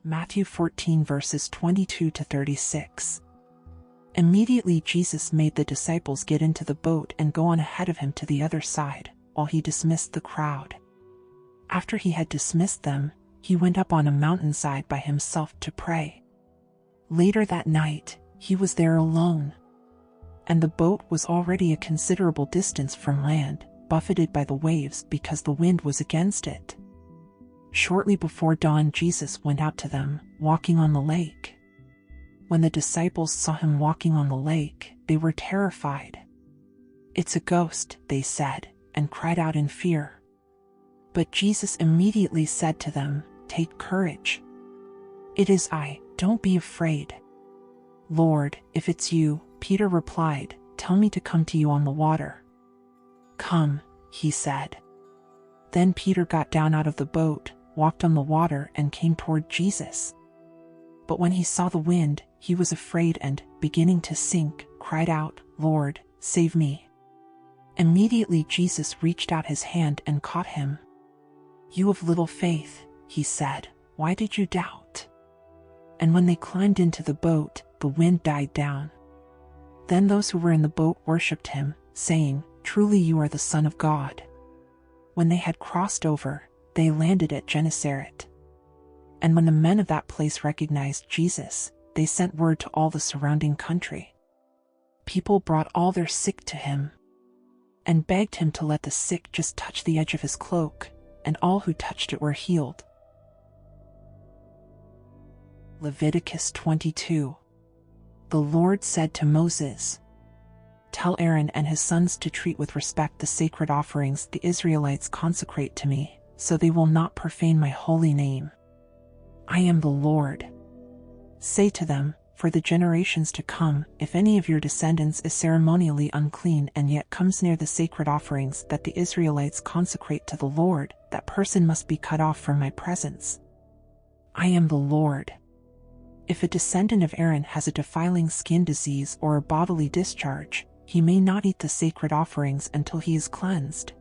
Matthew 14 verses 22 to 36. Immediately Jesus made the disciples get into the boat and go on ahead of him to the other side, while he dismissed the crowd. After he had dismissed them, he went up on a mountainside by himself to pray. Later that night, he was there alone. And the boat was already a considerable distance from land, buffeted by the waves because the wind was against it. Shortly before dawn, Jesus went out to them, walking on the lake. When the disciples saw him walking on the lake, they were terrified. "It's a ghost," they said, and cried out in fear. But Jesus immediately said to them, "Take courage. It is I, don't be afraid." "Lord, if it's you," Peter replied, "tell me to come to you on the water." "Come," he said. Then Peter got down out of the boat, walked on the water, and came toward Jesus. But when he saw the wind, he was afraid and, beginning to sink, cried out, "Lord, save me." Immediately Jesus reached out his hand and caught him. "You of little faith," he said, "why did you doubt?" And when they climbed into the boat, the wind died down. Then those who were in the boat worshipped him, saying, "Truly you are the Son of God." When they had crossed over, they landed at Gennesaret. And when the men of that place recognized Jesus, they sent word to all the surrounding country. People brought all their sick to him and begged him to let the sick just touch the edge of his cloak, and all who touched it were healed. Leviticus 22. The Lord said to Moses, "Tell Aaron and his sons to treat with respect the sacred offerings the Israelites consecrate to me, so they will not profane my holy name. I am the Lord. Say to them, for the generations to come, if any of your descendants is ceremonially unclean and yet comes near the sacred offerings that the Israelites consecrate to the Lord, that person must be cut off from my presence. I am the Lord. If a descendant of Aaron has a defiling skin disease or a bodily discharge, he may not eat the sacred offerings until he is cleansed.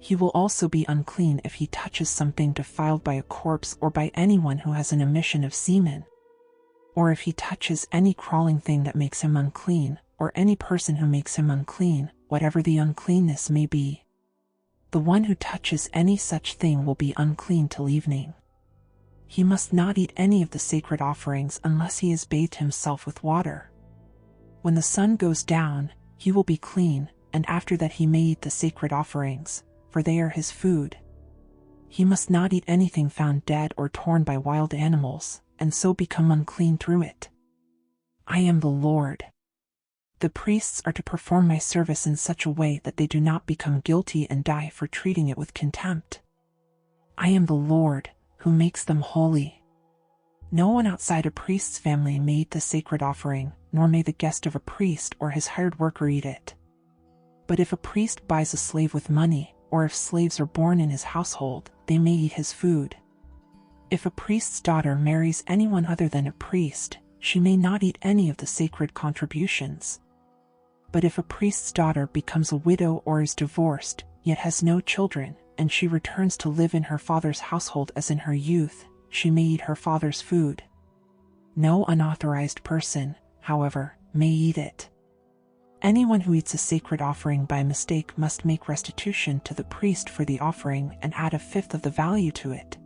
He will also be unclean if he touches something defiled by a corpse or by anyone who has an emission of semen, or if he touches any crawling thing that makes him unclean, or any person who makes him unclean, whatever the uncleanness may be. The one who touches any such thing will be unclean till evening. He must not eat any of the sacred offerings unless he has bathed himself with water. When the sun goes down, he will be clean, and after that he may eat the sacred offerings, for they are his food. He must not eat anything found dead or torn by wild animals, and so become unclean through it. I am the Lord. The priests are to perform my service in such a way that they do not become guilty and die for treating it with contempt. I am the Lord, who makes them holy. No one outside a priest's family may eat the sacred offering, nor may the guest of a priest or his hired worker eat it. But if a priest buys a slave with money, or if slaves are born in his household, they may eat his food. If a priest's daughter marries anyone other than a priest, she may not eat any of the sacred contributions. But if a priest's daughter becomes a widow or is divorced, yet has no children, and she returns to live in her father's household as in her youth, she may eat her father's food. No unauthorized person, however, may eat it. Anyone who eats a sacred offering by mistake must make restitution to the priest for the offering and add a fifth of the value to it.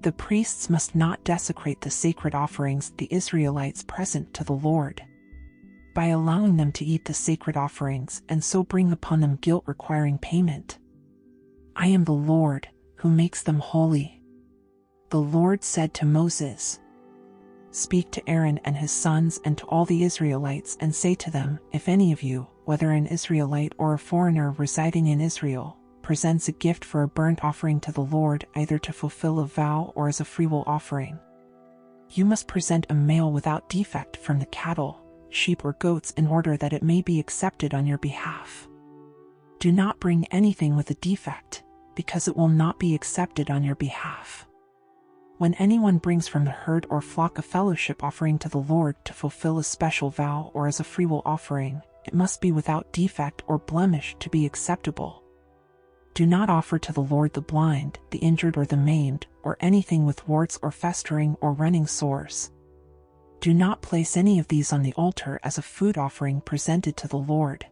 The priests must not desecrate the sacred offerings the Israelites present to the Lord by allowing them to eat the sacred offerings and so bring upon them guilt requiring payment. I am the Lord, who makes them holy. The Lord said to Moses, "Speak to Aaron and his sons and to all the Israelites and say to them, if any of you, whether an Israelite or a foreigner residing in Israel, presents a gift for a burnt offering to the Lord either to fulfill a vow or as a freewill offering, you must present a male without defect from the cattle, sheep or goats in order that it may be accepted on your behalf. Do not bring anything with a defect, because it will not be accepted on your behalf. When anyone brings from the herd or flock a fellowship offering to the Lord to fulfill a special vow or as a freewill offering, it must be without defect or blemish to be acceptable. Do not offer to the Lord the blind, the injured or the maimed, or anything with warts or festering or running sores. Do not place any of these on the altar as a food offering presented to the Lord.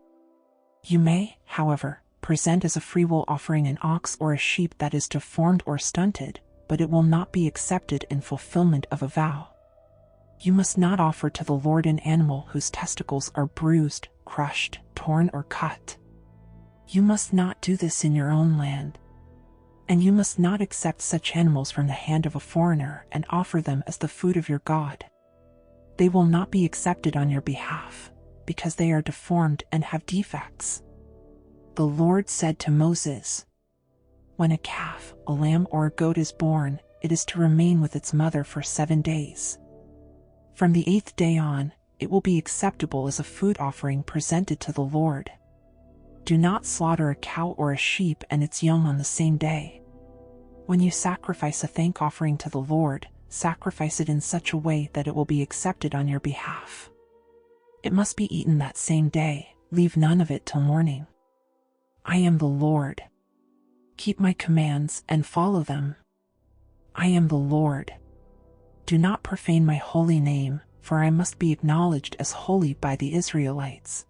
You may, however, present as a freewill offering an ox or a sheep that is deformed or stunted, but it will not be accepted in fulfillment of a vow. You must not offer to the Lord an animal whose testicles are bruised, crushed, torn, or cut. You must not do this in your own land. And you must not accept such animals from the hand of a foreigner and offer them as the food of your God. They will not be accepted on your behalf, because they are deformed and have defects. The Lord said to Moses, "When a calf, a lamb, or a goat is born, it is to remain with its mother for 7 days. From the 8th day on, it will be acceptable as a food offering presented to the Lord. Do not slaughter a cow or a sheep and its young on the same day. When you sacrifice a thank offering to the Lord, sacrifice it in such a way that it will be accepted on your behalf. It must be eaten that same day, leave none of it till morning. I am the Lord. Keep my commands and follow them. I am the Lord. Do not profane my holy name, for I must be acknowledged as holy by the Israelites.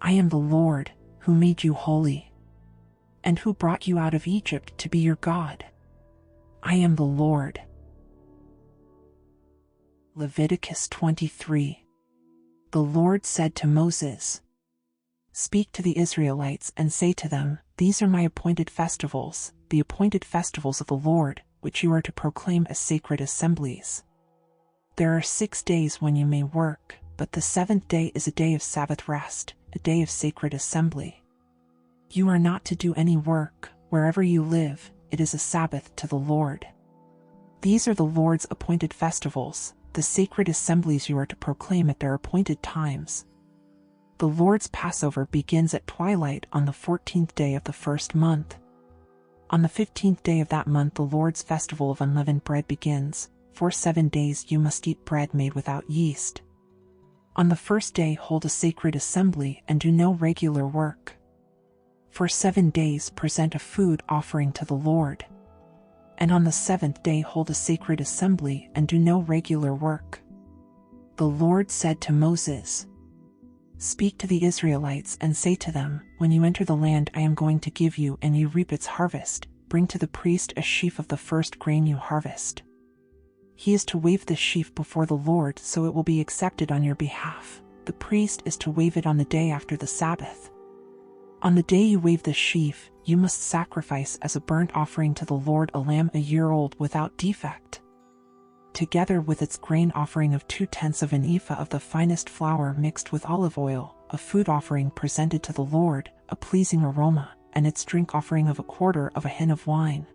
I am the Lord, who made you holy, and who brought you out of Egypt to be your God. I am the Lord." Leviticus 23. The Lord said to Moses, "Speak to the Israelites and say to them, These are my appointed festivals, the appointed festivals of the Lord, which you are to proclaim as sacred assemblies. There are 6 days when you may work, but the 7th day is a day of Sabbath rest, a day of sacred assembly. You are not to do any work. Wherever you live, it is a Sabbath to the Lord. These are the Lord's appointed festivals, the sacred assemblies you are to proclaim at their appointed times. The Lord's Passover begins at twilight on the 14th day of the first month. On the 15th day of that month the Lord's festival of unleavened bread begins. For 7 days you must eat bread made without yeast. On the first day hold a sacred assembly and do no regular work. For 7 days present a food offering to the Lord. And on the 7th day hold a sacred assembly and do no regular work. The Lord said to Moses, "Speak to the Israelites and say to them, When you enter the land I am going to give you and you reap its harvest, bring to the priest a sheaf of the first grain you harvest. He is to wave the sheaf before the Lord so it will be accepted on your behalf. The priest is to wave it on the day after the Sabbath. On the day you wave the sheaf, you must sacrifice as a burnt offering to the Lord a lamb a year old without defect, together with its grain offering of 2/10 of an ephah of the finest flour mixed with olive oil, a food offering presented to the Lord, a pleasing aroma, and its drink offering of 1/4 of a hin of wine.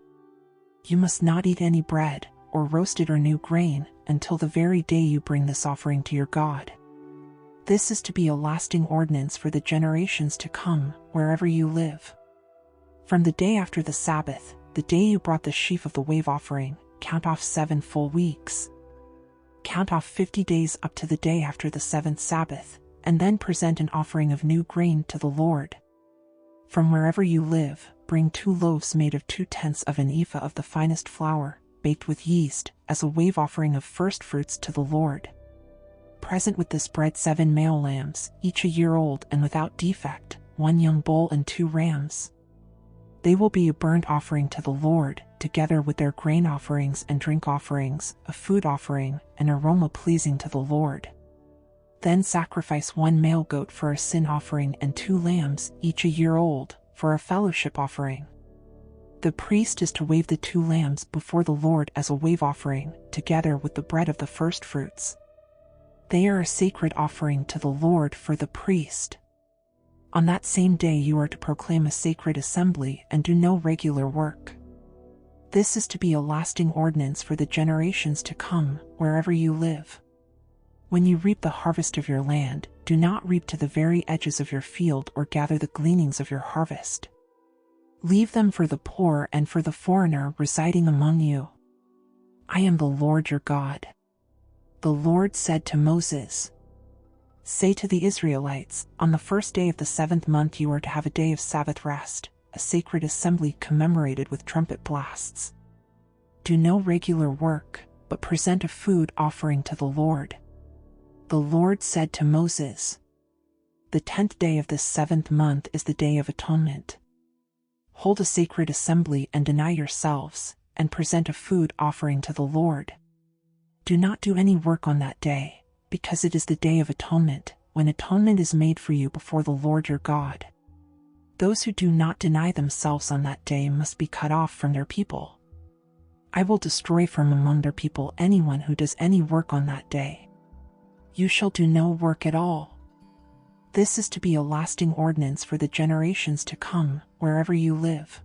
You must not eat any bread, or roasted or new grain, until the very day you bring this offering to your God. This is to be a lasting ordinance for the generations to come, wherever you live. From the day after the Sabbath, the day you brought the sheaf of the wave offering, count off 7 full weeks. Count off 50 days up to the day after the 7th Sabbath, and then present an offering of new grain to the Lord. From wherever you live, bring 2 loaves made of 2/10 of an ephah of the finest flour, baked with yeast, as a wave offering of first fruits to the Lord. Present with this bread 7 male lambs, each a year old and without defect, 1 young bull and 2 rams. They will be a burnt offering to the Lord, together with their grain offerings and drink offerings, a food offering, an aroma pleasing to the Lord. Then sacrifice 1 male goat for a sin offering and 2 lambs, each a year old, for a fellowship offering. The priest is to wave the 2 lambs before the Lord as a wave offering, together with the bread of the firstfruits. They are a sacred offering to the Lord for the priest. On that same day you are to proclaim a sacred assembly and do no regular work. This is to be a lasting ordinance for the generations to come, wherever you live. When you reap the harvest of your land, do not reap to the very edges of your field or gather the gleanings of your harvest. Leave them for the poor and for the foreigner residing among you. I am the Lord your God. The Lord said to Moses, "Say to the Israelites, on the first day of the 7th month you are to have a day of Sabbath rest, a sacred assembly commemorated with trumpet blasts. Do no regular work, but present a food offering to the Lord. The Lord said to Moses, "The 10th day of this 7th month is the Day of Atonement. Hold a sacred assembly and deny yourselves, and present a food offering to the Lord. Do not do any work on that day, because it is the Day of Atonement, when atonement is made for you before the Lord your God. Those who do not deny themselves on that day must be cut off from their people. I will destroy from among their people anyone who does any work on that day. You shall do no work at all. This is to be a lasting ordinance for the generations to come, wherever you live.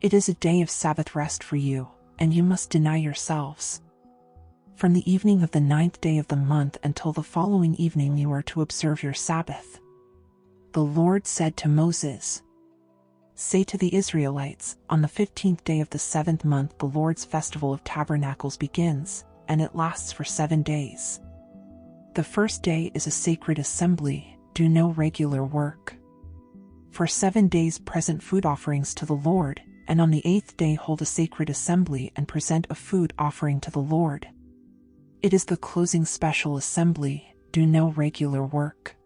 It is a day of Sabbath rest for you, and you must deny yourselves. From the evening of the 9th day of the month until the following evening you are to observe your Sabbath." The Lord said to Moses, "Say to the Israelites, on the 15th day of the 7th month the Lord's festival of tabernacles begins, and it lasts for 7 days. The first day is a sacred assembly, do no regular work. For 7 days present food offerings to the Lord, and on the 8th day hold a sacred assembly and present a food offering to the Lord. It is the closing special assembly, do no regular work.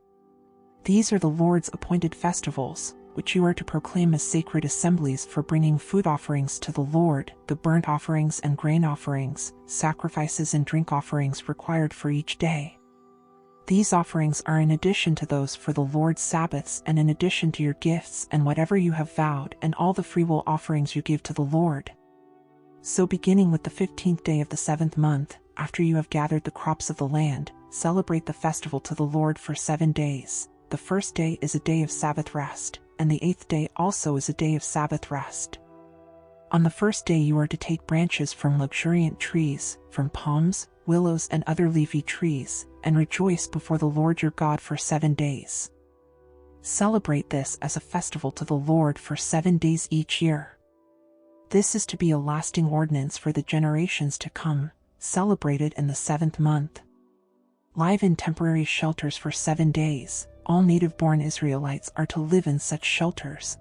These are the Lord's appointed festivals, which you are to proclaim as sacred assemblies for bringing food offerings to the Lord, the burnt offerings and grain offerings, sacrifices and drink offerings required for each day. These offerings are in addition to those for the Lord's Sabbaths and in addition to your gifts and whatever you have vowed and all the freewill offerings you give to the Lord. So beginning with the 15th day of the 7th month, after you have gathered the crops of the land, celebrate the festival to the Lord for 7 days. The first day is a day of Sabbath rest, and the 8th day also is a day of Sabbath rest. On the first day you are to take branches from luxuriant trees, from palms, willows and other leafy trees, and rejoice before the Lord your God for 7 days. Celebrate this as a festival to the Lord for 7 days each year. This is to be a lasting ordinance for the generations to come, celebrated in the 7th month. Live in temporary shelters for 7 days, all native-born Israelites are to live in such shelters.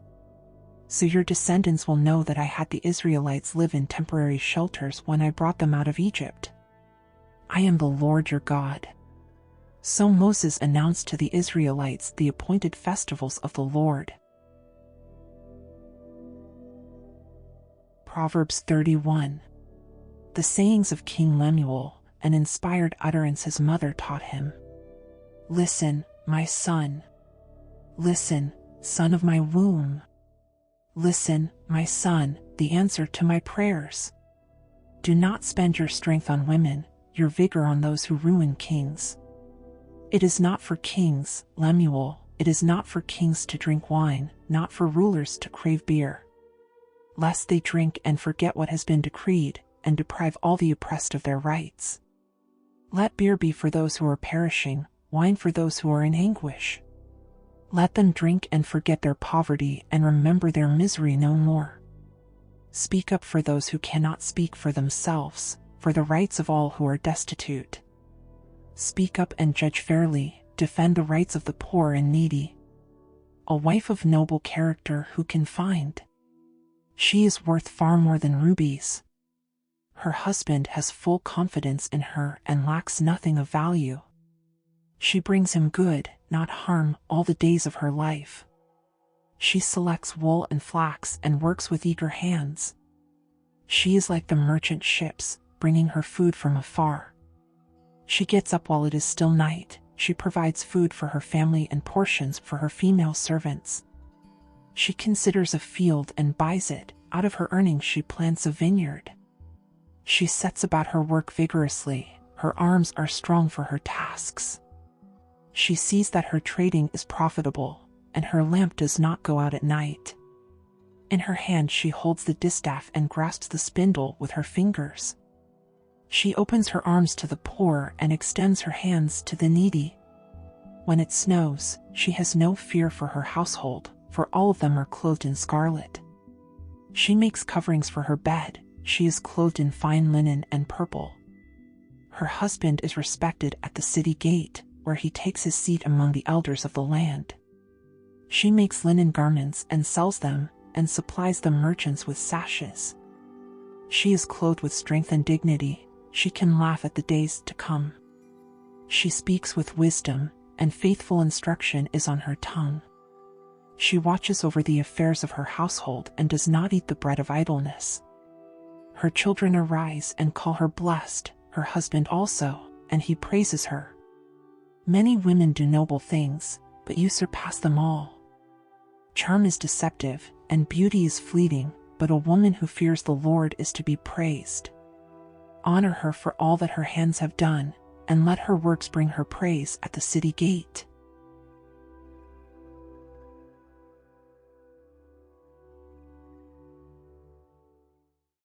So your descendants will know that I had the Israelites live in temporary shelters when I brought them out of Egypt. I am the Lord your God." So Moses announced to the Israelites the appointed festivals of the Lord. Proverbs 31. The sayings of King Lemuel, an inspired utterance his mother taught him. "Listen, my son. Listen, son of my womb. Listen, my son, the answer to my prayers. Do not spend your strength on women, your vigor on those who ruin kings. It is not for kings, Lemuel, it is not for kings to drink wine, not for rulers to crave beer, lest they drink and forget what has been decreed, and deprive all the oppressed of their rights. Let beer be for those who are perishing, wine for those who are in anguish. Let them drink and forget their poverty and remember their misery no more. Speak up for those who cannot speak for themselves, for the rights of all who are destitute. Speak up and judge fairly, defend the rights of the poor and needy. A wife of noble character who can find? She is worth far more than rubies. Her husband has full confidence in her and lacks nothing of value. She brings him good, not harm, all the days of her life. She selects wool and flax and works with eager hands. She is like the merchant ships, bringing her food from afar. She gets up while it is still night. She provides food for her family and portions for her female servants. She considers a field and buys it. Out of her earnings she plants a vineyard. She sets about her work vigorously. Her arms are strong for her tasks. She sees that her trading is profitable, and her lamp does not go out at night. In her hand she holds the distaff and grasps the spindle with her fingers. She opens her arms to the poor and extends her hands to the needy. When it snows, she has no fear for her household, for all of them are clothed in scarlet. She makes coverings for her bed. She is clothed in fine linen and purple. Her husband is respected at the city gate, where he takes his seat among the elders of the land. She makes linen garments and sells them. and supplies the merchants with sashes. She is clothed with strength and dignity, she can laugh at the days to come. She speaks with wisdom, and faithful instruction is on her tongue. She watches over the affairs of her household and does not eat the bread of idleness. Her children arise and call her blessed, her husband also, and he praises her. Many women do noble things, but you surpass them all. Charm is deceptive, and beauty is fleeting, but a woman who fears the Lord is to be praised. Honor her for all that her hands have done, and let her works bring her praise at the city gate.